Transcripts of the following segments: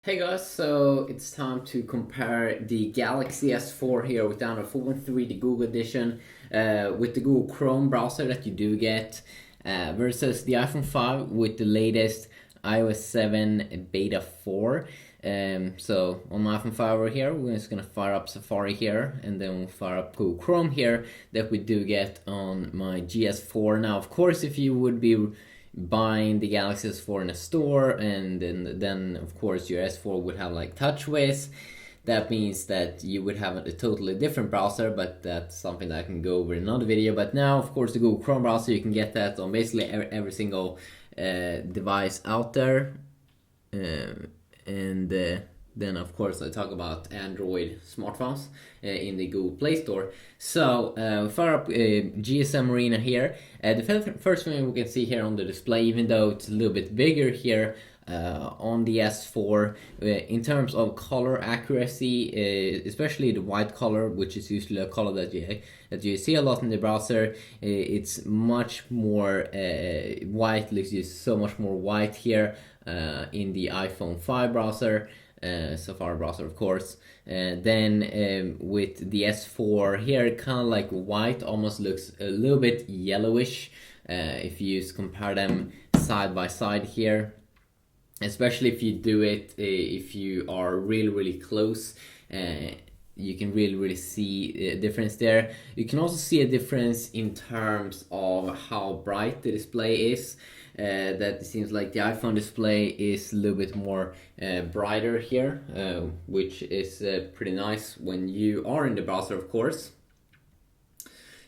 Hey guys, so it's time to compare the Galaxy S4 here with the Android 4.3, the Google edition, with the Google Chrome browser that you do get, versus the iPhone 5 with the latest iOS 7 Beta 4. So on my iPhone 5 over here, we're just gonna fire up Safari here, and then we'll fire up Google Chrome here that we do get on my GS4. Now, of course, if you would be buying the Galaxy S4 in a store, and then of course your S4 would have like TouchWiz. That means that you would have a totally different browser, but that's something that I can go over in another video. But now, of course, the Google Chrome browser, you can get that on basically every single device out there. And then of course I talk about Android smartphones in the Google Play Store. So fire up GSM Arena here. The first thing we can see here on the display, even though it's a little bit bigger here on the S4, in terms of color accuracy, especially the white color, which is usually a color that you see a lot in the browser, it's much more white. Looks just so much more white here in the iPhone 5 browser. Safari browser, of course. Then with the S4 here, kind of like white, almost looks a little bit yellowish if you compare them side by side here. Especially if you do it, if you are really close, you can really see a difference there. You can also see a difference in terms of how bright the display is. That it seems like the iPhone display is a little bit more brighter here, which is pretty nice when you are in the browser, of course.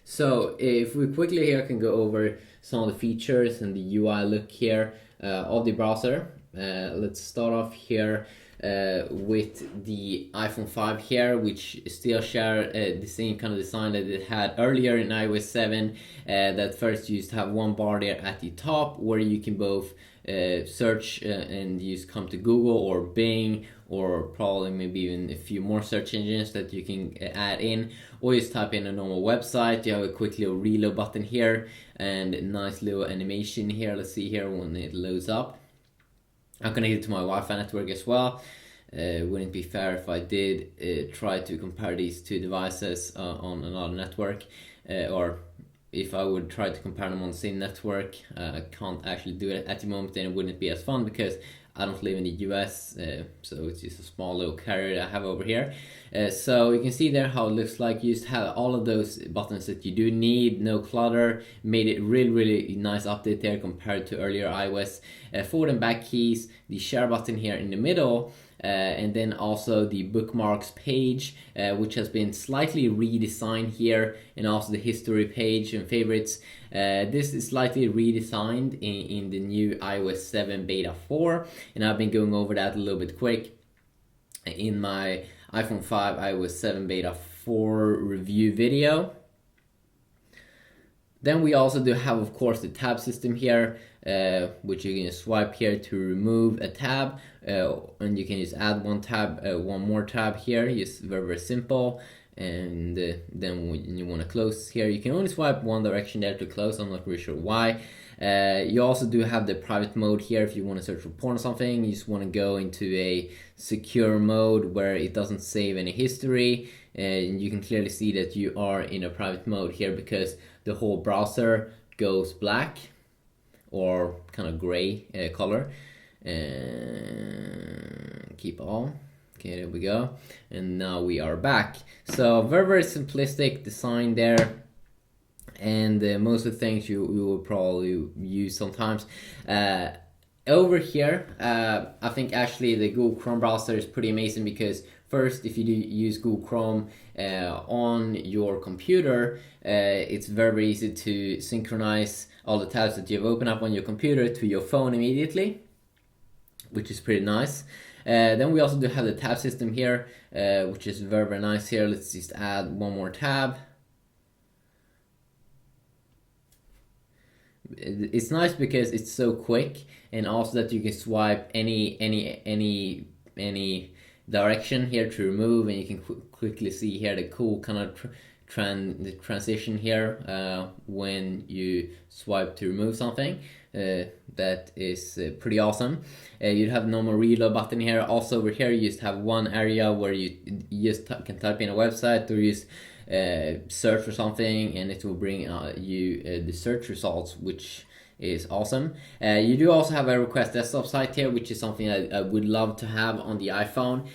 So if we quickly here can go over some of the features and the UI look here of the browser. Let's start off here with the iPhone 5 here, which still share the same kind of design that it had earlier in iOS 7. That first used to have one bar there at the top where you can both search and use come to Google or Bing, or probably maybe even a few more search engines that you can add in, or just type in a normal website. You have a quick little reload button here and a nice little animation here. Let's see here when it loads up. I'm connected to my Wi-Fi network as well. Wouldn't be fair if I did try to compare these two devices on another network, or if I would try to compare them on the same network. I can't actually do it at the moment, and it wouldn't be as fun because I don't live in the US, so it's just a small little carrier that I have over here. So you can see there how it looks like. You just have all of those buttons that you do need, no clutter. Made it really nice update there compared to earlier iOS. Forward and back keys, the share button here in the middle, and then also the bookmarks page, which has been slightly redesigned here, and also the history page and favorites. This is slightly redesigned in the new iOS 7 Beta 4, and I've been going over that a little bit quick in my iPhone 5 iOS 7 Beta 4 review video. Then we also do have, of course, the tab system here, which you can swipe here to remove a tab, and you can just add one more tab here. It's very simple. And then when you want to close here, you can only swipe one direction there to close. I'm not really sure why. You also do have the private mode here if you want to search for porn or something. You just want to go into a secure mode where it doesn't save any history, and you can clearly see that you are in a private mode here because the whole browser goes black or kind of gray color. And keep on. Okay, there we go. And now we are back. So very simplistic design there. And most of the things you will probably use sometimes. Over here, I think actually the Google Chrome browser is pretty amazing because first, if you do use Google Chrome on your computer, it's very easy to synchronize all the tabs that you've opened up on your computer to your phone immediately, which is pretty nice. Then we also do have the tab system here, which is very nice here. Let's just add one more tab. It's nice because it's so quick, and also that you can swipe any direction here to remove, and you can quickly see here the cool kind of the transition here when you swipe to remove something. that is pretty awesome. You have normal reload button here. Also over here you just have one area where you just can type in a website or use search for something, and it will bring you the search results, which is awesome. You do also have a request desktop site here, which is something I would love to have on the iPhone,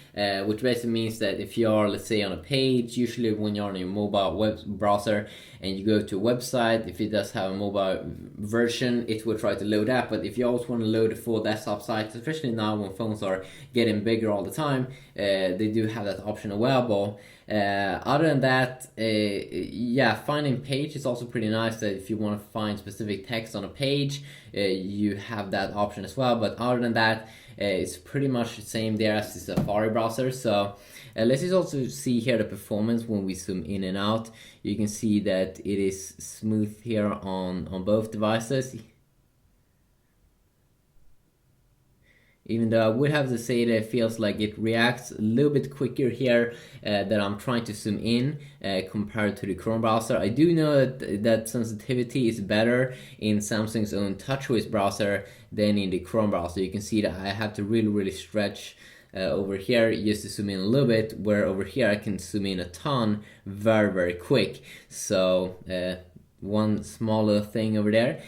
which basically means that if you are, let's say, on a page, usually when you're on your mobile web browser and you go to a website, if it does have a mobile version, it will try to load that. But if you also want to load a full desktop site, especially now when phones are getting bigger all the time, they do have that option available. Other than that, yeah, finding page is also pretty nice. That if you want to find specific text on a page, you have that option as well. But other than that, it's pretty much the same there as the Safari browser. So let's just also see here the performance when we zoom in and out. You can see that it is smooth here on both devices. Even though I would have to say that it feels like it reacts a little bit quicker here that I'm trying to zoom in compared to the Chrome browser. I do know that sensitivity is better in Samsung's own TouchWiz browser than in the Chrome browser. You can see that I have to really stretch over here just to zoom in a little bit, where over here I can zoom in a ton very quick. So one small little thing over there.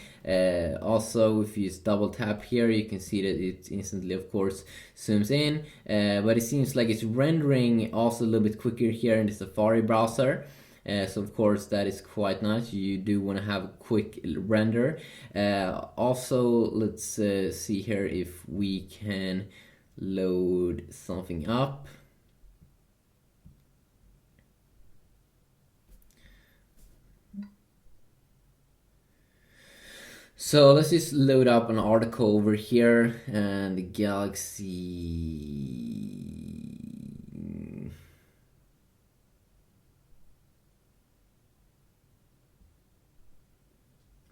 Also, if you just double tap here, you can see that it instantly, of course, zooms in, but it seems like it's rendering also a little bit quicker here in the Safari browser. So of course that is quite nice. You do want to have a quick render. Also, let's see here if we can load something up. So let's just load up an article over here, and the Galaxy.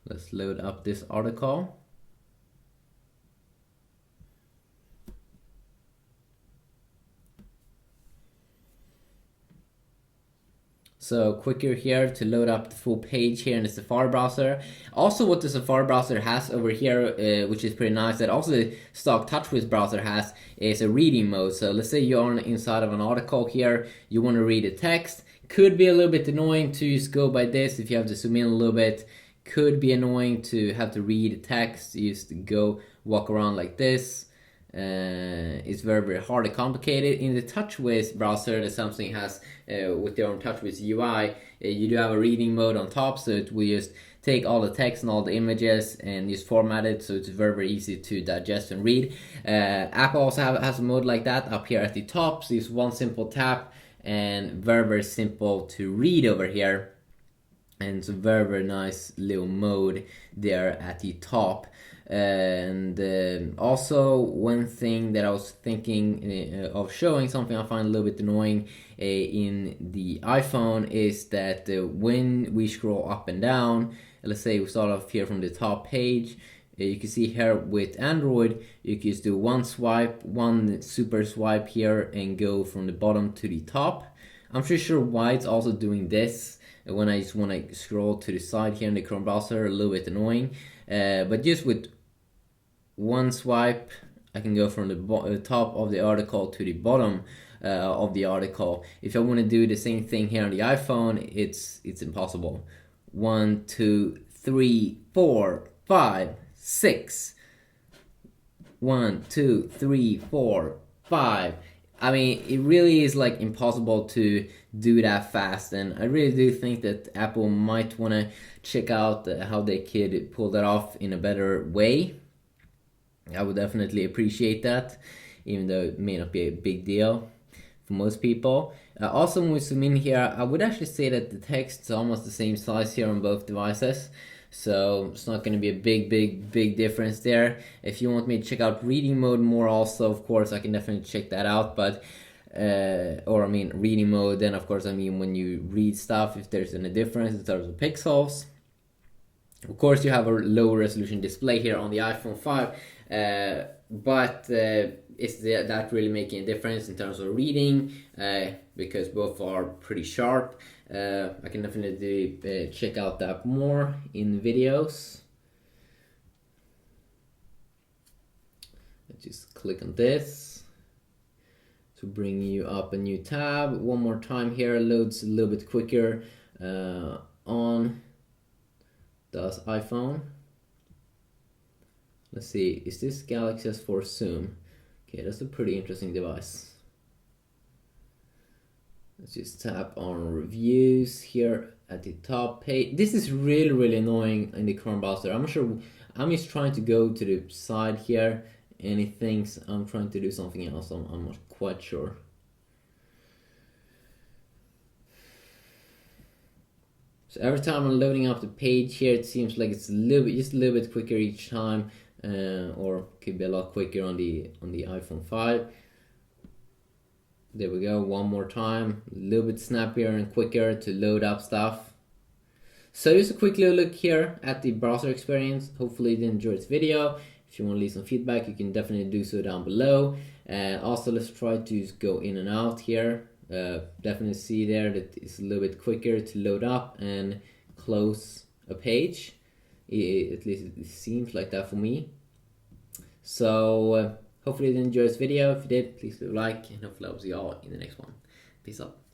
Let's load up this article. So quicker here to load up the full page here in the Safari browser. Also, what the Safari browser has over here, which is pretty nice, that also the stock TouchWiz browser has, is a reading mode. So let's say you're inside of an article here, you want to read the text. Could be a little bit annoying to just go by this if you have to zoom in a little bit. Could be annoying to have to read the text, just go walk around like this. It's very hard and complicated. In the TouchWiz browser that Samsung has with their own TouchWiz UI, you do have a reading mode on top, so it will just take all the text and all the images and just format it, so it's very easy to digest and read. Apple also has a mode like that up here at the top, so it's one simple tap and very simple to read over here. And it's a very nice little mode there at the top. And also one thing that I was thinking of showing, something I find a little bit annoying in the iPhone, is that when we scroll up and down, let's say we start off here from the top page, you can see here with Android, you can just do one swipe, one super swipe here and go from the bottom to the top. I'm pretty sure why it's also doing this when I just want to scroll to the side here in the Chrome browser, a little bit annoying. But just with one swipe, I can go from the top of the article to the bottom of the article. If I want to do the same thing here on the iPhone, it's impossible. 1, 2, 3, 4, 5, 6. 1, 2, 3, 4, 5. I mean, it really is like impossible to do that fast, and I really do think that Apple might want to check out how they could pull that off in a better way. I would definitely appreciate that, even though it may not be a big deal for most people. Also, when we zoom in here, I would actually say that the text is almost the same size here on both devices. So it's not going to be a big difference there. If you want me to check out reading mode more also, of course, I can definitely check that out. But reading mode, then of course, when you read stuff, if there's any difference in terms of pixels. Of course, you have a lower resolution display here on the iPhone 5, but is that really making a difference in terms of reading? Because both are pretty sharp. I can definitely check out that more in videos. just click on this to bring you up a new tab. One more time here, loads a little bit quicker on does iPhone. Let's see, is this Galaxy S4 Zoom? Okay, that's a pretty interesting device. Let's just tap on reviews here at the top page. This is really annoying in the Chrome browser. I'm not sure, I'm just trying to go to the side here and it thinks I'm trying to do something else. I'm not quite sure. So every time I'm loading up the page here, it seems like it's just a little bit quicker each time, or could be a lot quicker on the iPhone 5. There we go, one more time, a little bit snappier and quicker to load up stuff. So just a quick little look here at the browser experience. Hopefully you enjoyed this video. If you want to leave some feedback, you can definitely do so down below. Also, let's try to just go in and out here. Definitely see there that it's a little bit quicker to load up and close a page. At least it seems like that for me. So hopefully you enjoyed this video. If you did, please leave a like, and hopefully I'll see you all in the next one. Peace out.